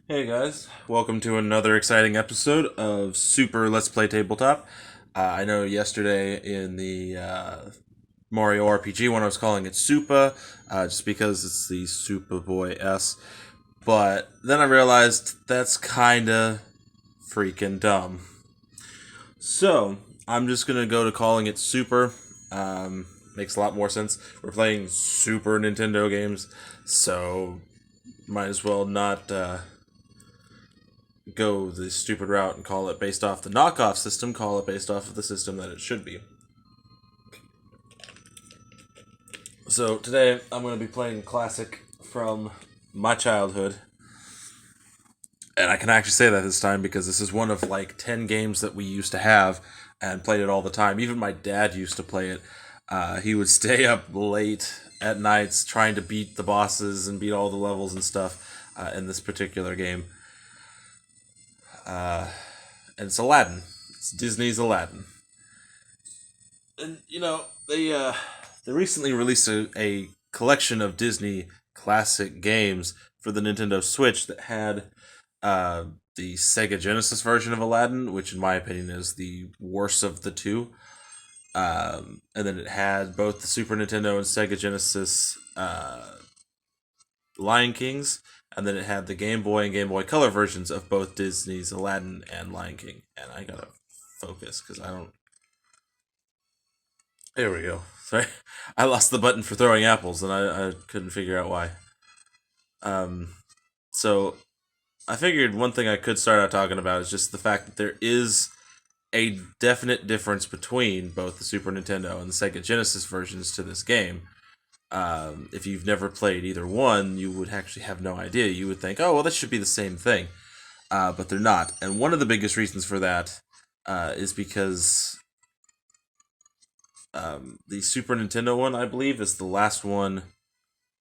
Hey guys, welcome to another exciting episode of Super Let's Play Tabletop. I know yesterday in the Mario RPG one I was calling it Supa, just because it's the Supa Boy S, but then I realized that's kinda freaking dumb. So, I'm just gonna go to calling it Super. Makes a lot more sense. We're playing Super Nintendo games, so might as well not go the stupid route and call it based off the knockoff system, call it based off of the system that it should be. So today I'm going to be playing a classic from my childhood. And I can actually say that this time because this is one of like 10 games that we used to have and played it all the time. Even my dad used to play it. He would stay up late at nights trying to beat the bosses and beat all the levels and stuff in this particular game. And it's Aladdin. It's Disney's Aladdin. And they recently released a collection of Disney classic games for the Nintendo Switch that had uh, the Sega Genesis version of Aladdin, which in my opinion is the worst of the two. And then it had both the Super Nintendo and Sega Genesis Lion Kings, and then it had the Game Boy and Game Boy Color versions of both Disney's Aladdin and Lion King. And I gotta focus because I don't. There we go. Sorry, I lost the button for throwing apples, and I couldn't figure out why. Um, so I figured one thing I could start out talking about is just the fact that there is a definite difference between both the Super Nintendo and the Sega Genesis versions to this game. If you've never played either one, you would actually have no idea. You would think, oh, well, this should be the same thing. But they're not. And one of the biggest reasons for that is because the Super Nintendo one, I believe, is the last one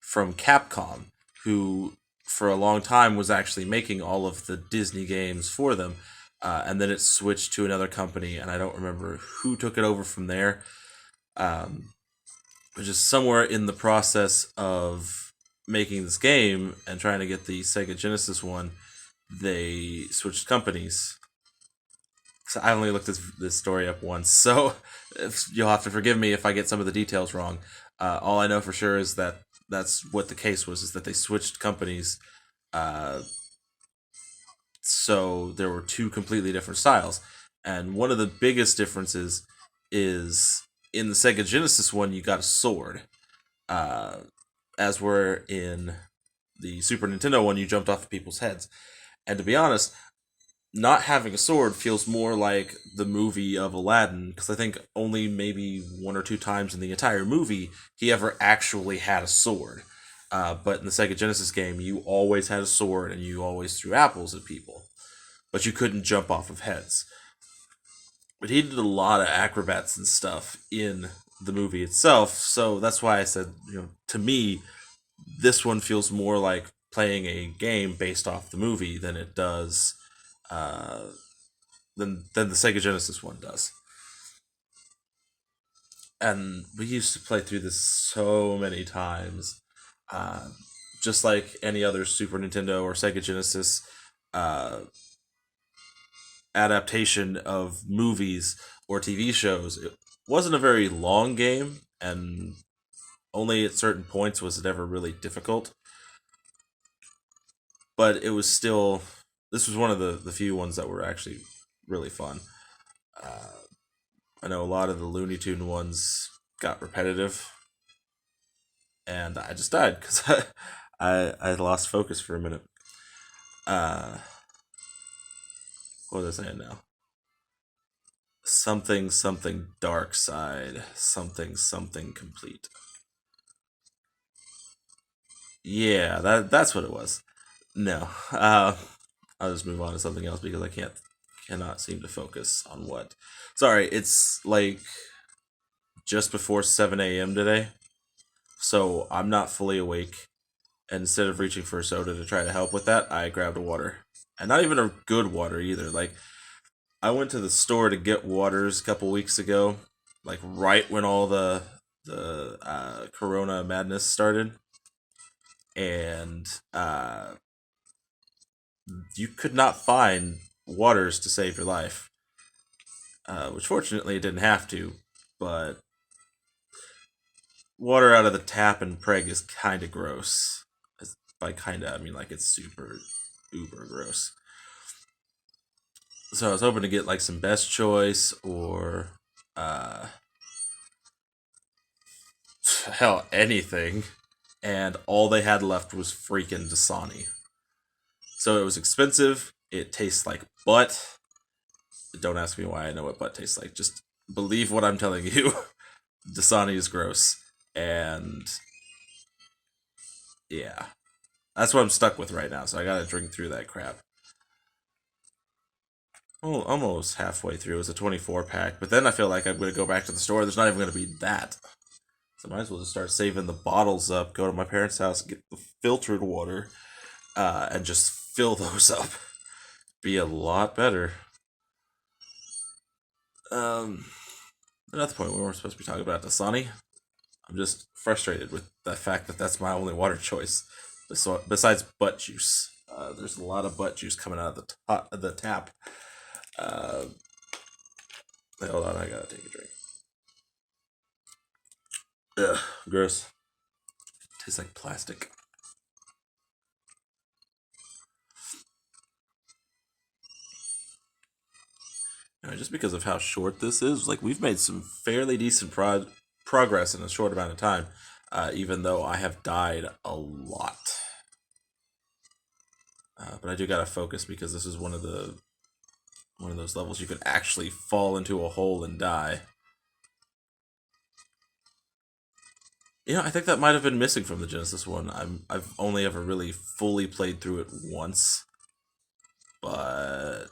from Capcom, who for a long time was actually making all of the Disney games for them. And then it switched to another company, and I don't remember who took it over from there. Um, but just somewhere in the process of making this game and trying to get the Sega Genesis one, they switched companies. So I only looked this story up once, so you'll have to forgive me if I get some of the details wrong. All I know for sure is that that's what the case was: is that they switched companies, uh, so there were two completely different styles. And one of the biggest differences is in the Sega Genesis one, you got a sword, uh, as were in the Super Nintendo one, you jumped off of people's heads. And to be honest, not having a sword feels more like the movie of Aladdin, because I think only maybe one or two times in the entire movie he ever actually had a sword. But in the Sega Genesis game, you always had a sword and you always threw apples at people, but you couldn't jump off of heads. But he did a lot of acrobats and stuff in the movie itself, so that's why I said, to me, this one feels more like playing a game based off the movie than it does uh, than the Sega Genesis one does. And we used to play through this so many times, uh, just like any other Super Nintendo or Sega Genesis uh, adaptation of movies or TV shows. It wasn't a very long game, and only at certain points was it ever really difficult. But it was still. This was one of the few ones that were actually really fun. Uh, I know a lot of the Looney Tune ones got repetitive, and I just died because I lost focus for a minute. Uh, what was I saying now? Something something dark side, something something complete. Yeah, that's what it was. No, I'll just move on to something else because I cannot seem to focus on what. Sorry, it's like just before 7 a.m. today, so I'm not fully awake. And instead of reaching for a soda to try to help with that, I grabbed a water, and not even a good water either. Like I went to the store to get waters a couple weeks ago, like right when all the Corona madness started, and you could not find waters to save your life. Which fortunately it didn't have to, but water out of the tap in Prague is kind of gross. By kind of, I mean like it's super uber gross. So I was hoping to get like some best choice or uh hell anything, and all they had left was freaking Dasani. So it was expensive. It tastes like butt. Don't ask me why I know what butt tastes like. Just believe what I'm telling you. Dasani is gross, and yeah, that's what I'm stuck with right now. So I gotta drink through that crap. Well, almost halfway through. It was a 24 pack, but then I feel like I'm gonna go back to the store. There's not even gonna be that. So I might as well just start saving the bottles up. Go to my parents' house, get the filtered water, and just fill those up. Be a lot better. Um, At the point we weren't supposed to be talking about Dasani. I'm just frustrated with the fact that that's my only water choice. Besides butt juice, there's a lot of butt juice coming out of the tap. Uh, Hold on, I gotta take a drink. Ugh, gross. Tastes like plastic. Just because of how short this is, like we've made some fairly decent progress in a short amount of time, even though I have died a lot. But I do gotta focus because this is one of those levels you could actually fall into a hole and die. I think that might have been missing from the Genesis one. I've only ever really fully played through it once, but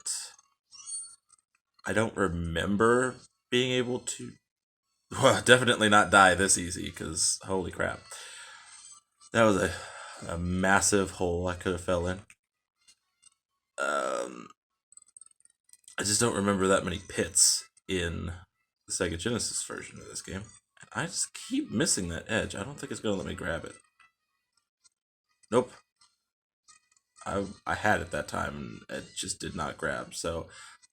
I don't remember being able to. Well, definitely not die this easy because holy crap, that was a massive hole I could have fell in. Um, I just don't remember that many pits in the Sega Genesis version of this game. I just keep missing that edge. I don't think it's gonna let me grab it. Nope. I had it that time and it just did not grab. So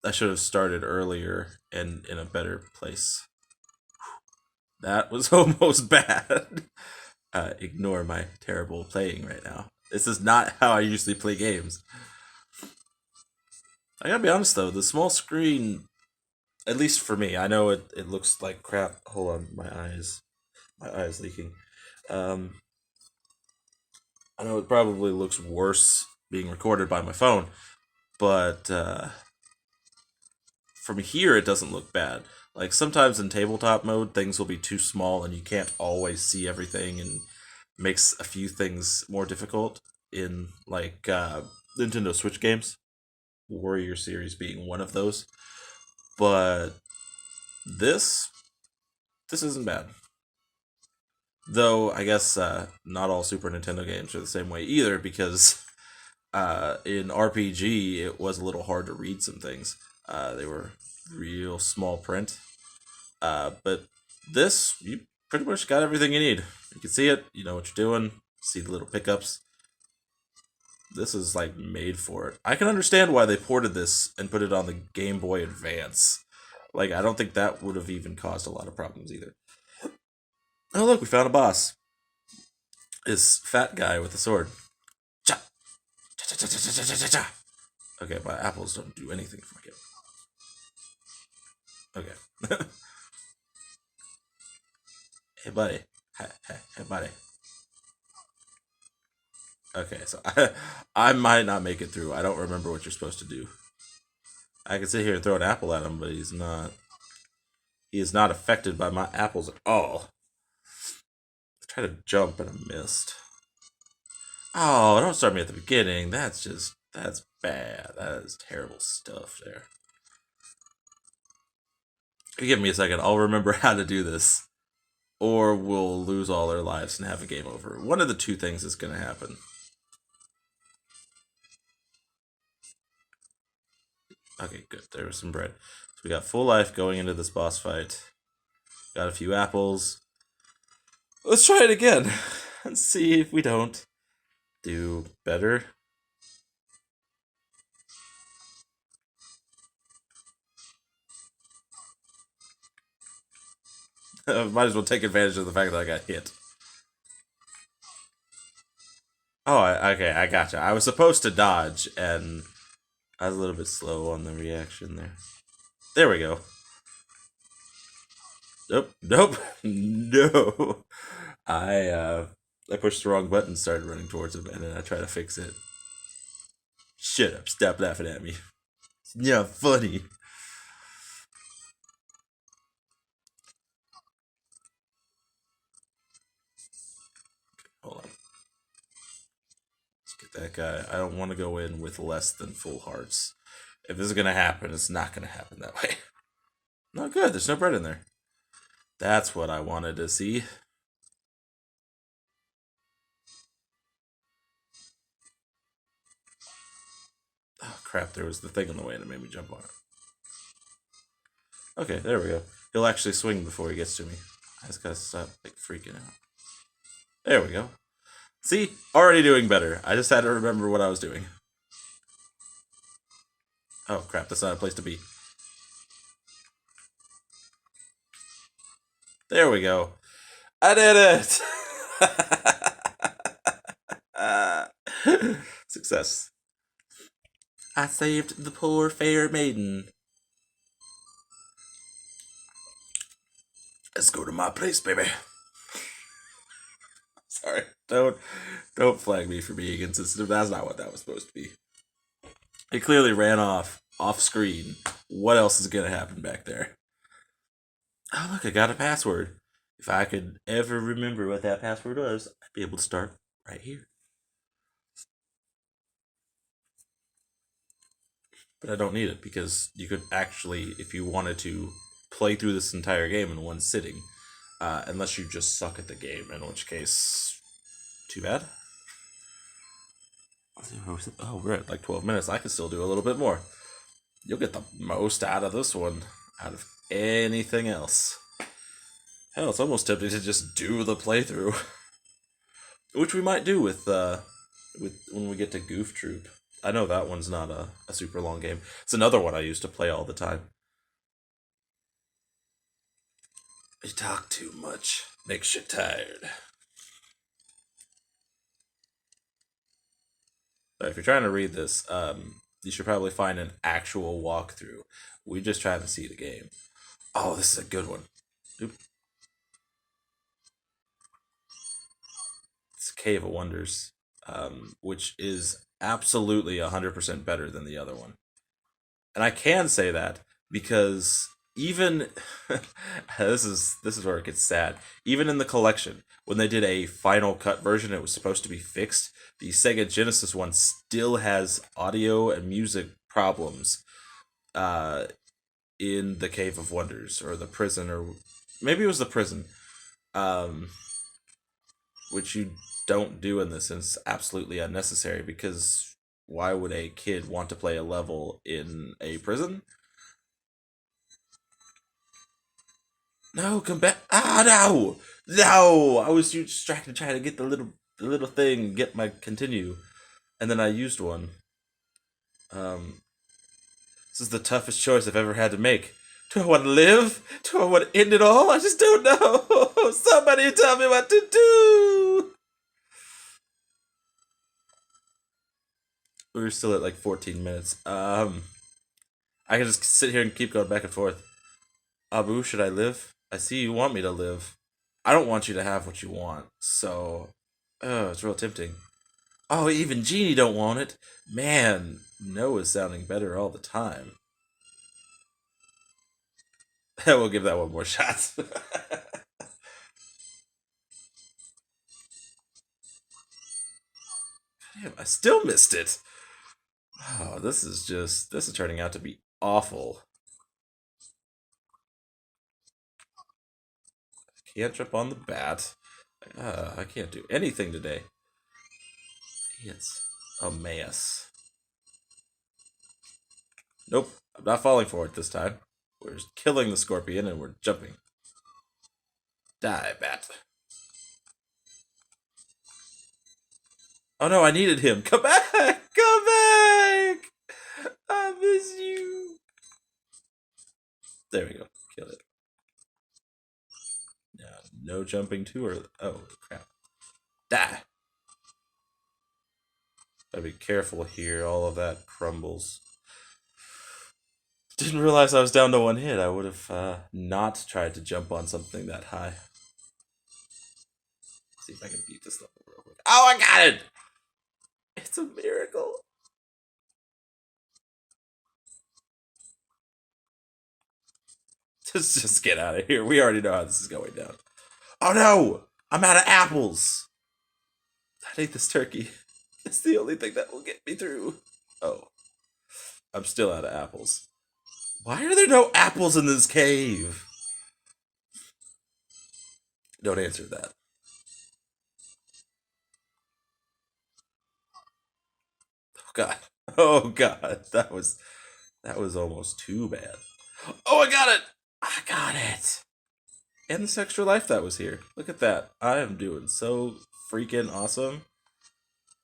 I should have started earlier and in a better place. That was almost bad. Ignore my terrible playing right now. This is not how I usually play games. I gotta be honest though, the small screen, at least for me, I know it looks like crap. Hold on, my eyes leaking. Um, I know it probably looks worse being recorded by my phone, but from here it doesn't look bad. Like sometimes in tabletop mode, things will be too small and you can't always see everything, and makes a few things more difficult in like Nintendo Switch games. Warrior series being one of those. But this this isn't bad. Though I guess not all Super Nintendo games are the same way either, because in RPG it was a little hard to read some things. They were real small print. But this, you pretty much got everything you need. You can see it, you know what you're doing, see the little pickups. This is like made for it. I can understand why they ported this and put it on the Game Boy Advance. Like, I don't think that would have even caused a lot of problems either. Oh, look, we found a boss. This fat guy with a sword. Cha! Cha cha cha cha cha cha cha cha! Okay, my apples don't do anything for my game. Okay. Hey, buddy. Hey, buddy. Okay, so I might not make it through. I don't remember what you're supposed to do. I can sit here and throw an apple at him, but he's not. He is not affected by my apples at all. I tried to jump and I missed. Oh, don't start me at the beginning. That's bad. That is terrible stuff there. Give me a second. I'll remember how to do this. Or we'll lose all our lives and have a game over. One of the two things is going to happen. Okay, good. There was some bread. So we got full life going into this boss fight. Got a few apples. Let's try it again and see if we don't do better. Might as well take advantage of the fact that I got hit. Oh, okay, I gotcha. I was supposed to dodge, and I was a little bit slow on the reaction there. There we go. Nope, nope, no. I pushed the wrong button, started running towards him, and then I tried to fix it. Shut up! Stop laughing at me. Yeah, funny. Hold on. Let's get that guy. I don't want to go in with less than full hearts. If this is gonna happen, it's not gonna happen that way. Not good. There's no bread in there. That's what I wanted to see. Oh crap! There was the thing in the way and it made me jump on it. Okay, there we go. He'll actually swing before he gets to me. I just gotta stop like freaking out. There we go. See? Already doing better. I just had to remember what I was doing. Oh crap, that's not a place to be. There we go. I did it! Success. I saved the poor fair maiden. Let's go to my place, baby. Sorry. Don't flag me for being insensitive. That's not what that was supposed to be. It clearly ran off screen. What else is gonna happen back there? Oh look, I got a password. If I could ever remember what that password was, I'd be able to start right here. But I don't need it because you could actually, if you wanted to, play through this entire game in one sitting. Unless you just suck at the game, in which case, too bad. Oh, we're at like 12 minutes. I could still do a little bit more. You'll get the most out of this one, out of anything else. Hell, it's almost tempting to just do the playthrough, which we might do with when we get to Goof Troop. I know that one's not a super long game. It's another one I used to play all the time. You talk too much. Makes you tired. But if you're trying to read this, you should probably find an actual walkthrough. We just try to see the game. Oh, this is a good one. Oop. It's Cave of Wonders, which is absolutely 100% better than the other one. And I can say that because even this is where it gets sad. Even in the collection, when they did a final cut version, it was supposed to be fixed. The Sega Genesis one still has audio and music problems in the Cave of Wonders or the prison, or maybe it was the prison, um, which you don't do in this, and it's absolutely unnecessary because why would a kid want to play a level in a prison? No, come back! Ah, no, no! I was too distracted trying to get the little thing, get my continue, and then I used one. Um, this is the toughest choice I've ever had to make. Do I want to live? Do I want to end it all? I just don't know. Somebody tell me what to do. We're still at like 14 minutes. I can just sit here and keep going back and forth. Abu, should I live? I see you want me to live. I don't want you to have what you want, so it's real tempting. Oh, even Genie don't want it. Man, no is sounding better all the time. We'll give that one more shot. Damn, I still missed it. Oh, this is turning out to be awful. I can't jump on the bat. I can't do anything today. It's a mess. Nope, I'm not falling for it this time. We're just killing the scorpion and we're jumping. Die, bat. Oh no, I needed him. Come back! Come back! I miss you. There we go. Kill it. No jumping too early. Oh, crap. Die! Gotta be careful here. All of that crumbles. Didn't realize I was down to one hit. I would have not tried to jump on something that high. See if I can beat this level real quick. Oh, I got it! It's a miracle. Just get out of here. We already know how this is going down. Oh no! I'm out of apples! I ate this turkey. It's the only thing that will get me through. Oh. I'm still out of apples. Why are there no apples in this cave? Don't answer that. Oh god. Oh god. That was almost too bad. Oh, I got it! I got it! And this extra life that was here. Look at that. I am doing so freaking awesome.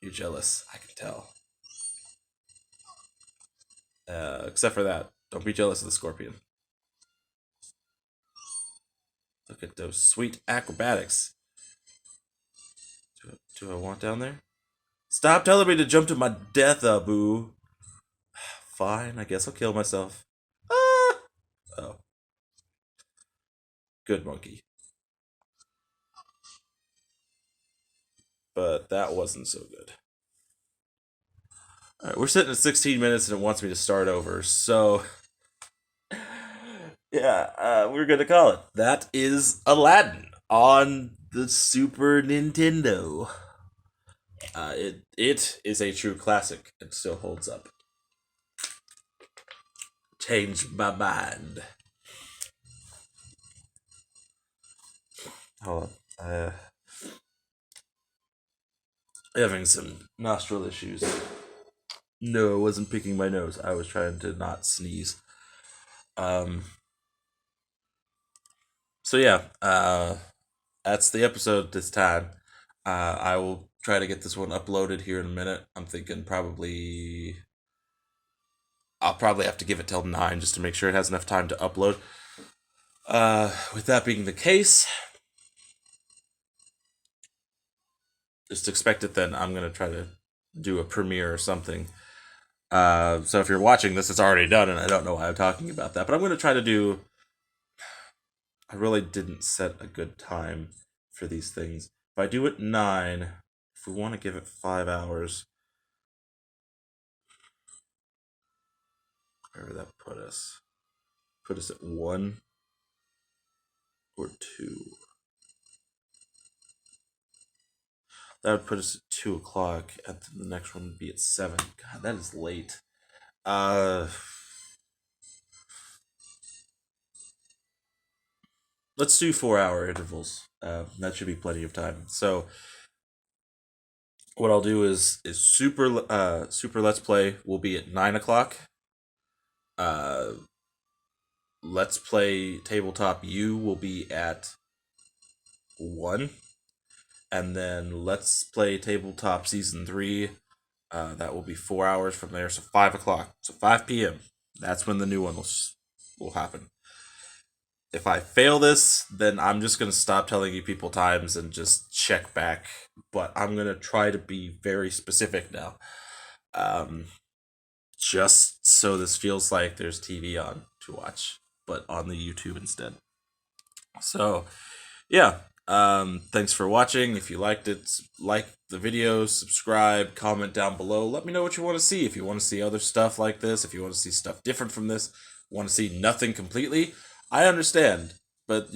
You're jealous. I can tell. Except for that. Don't be jealous of the scorpion. Look at those sweet acrobatics. Do I want down there? Stop telling me to jump to my death, Abu. Fine, I guess I'll kill myself. Ah! Oh. Good monkey. But that wasn't so good. Alright, we're sitting at 16 minutes and it wants me to start over, so... yeah, we're gonna call it. That is Aladdin on the Super Nintendo. It is a true classic and still holds up. Changed my mind. Hold on. Having some nostril issues. No, I wasn't picking my nose. I was trying to not sneeze. So yeah, that's the episode this time. I will try to get this one uploaded here in a minute. I'm thinking I'll probably have to give it till 9 just to make sure it has enough time to upload. With that being the case, just expect it then. I'm going to try to do a premiere or something. So if you're watching this, it's already done, and I don't know why I'm talking about that. But I'm going to try to do... I really didn't set a good time for these things. If I do it 9, if we want to give it 5 hours... Where would that put us? Put us at 1 or 2. That would put us at 2 o'clock, and then the next one would be at 7. God, that is late. Let's do 4-hour intervals. That should be plenty of time. So, what I'll do is super Let's Play will be at 9 o'clock. Let's Play Tabletop U will be at 1. And then Let's Play Tabletop Season 3, that will be 4 hours from there, so 5 o'clock. So 5 p.m. That's when the new one will happen. If I fail this, then I'm just going to stop telling you people times and just check back. But I'm going to try to be very specific now. Just so this feels like there's TV on to watch, but on the YouTube instead. So, yeah. Thanks for watching. If you liked it, like the video, subscribe, comment down below. Let me know what you want to see. If you want to see other stuff like this, if you want to see stuff different from this, want to see nothing completely, I understand. But,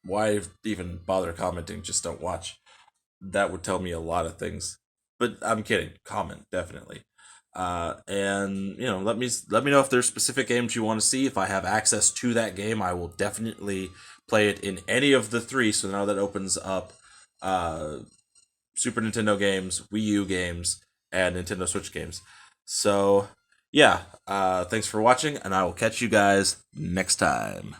why even bother commenting? Just don't watch. That would tell me a lot of things. But I'm kidding. Comment, definitely. And let me know if there's specific games you want to see. If I have access to that game, I will definitely play it in any of the 3. So now that opens up Super Nintendo games, Wii U games, and Nintendo Switch games. So yeah, thanks for watching, and I will catch you guys next time.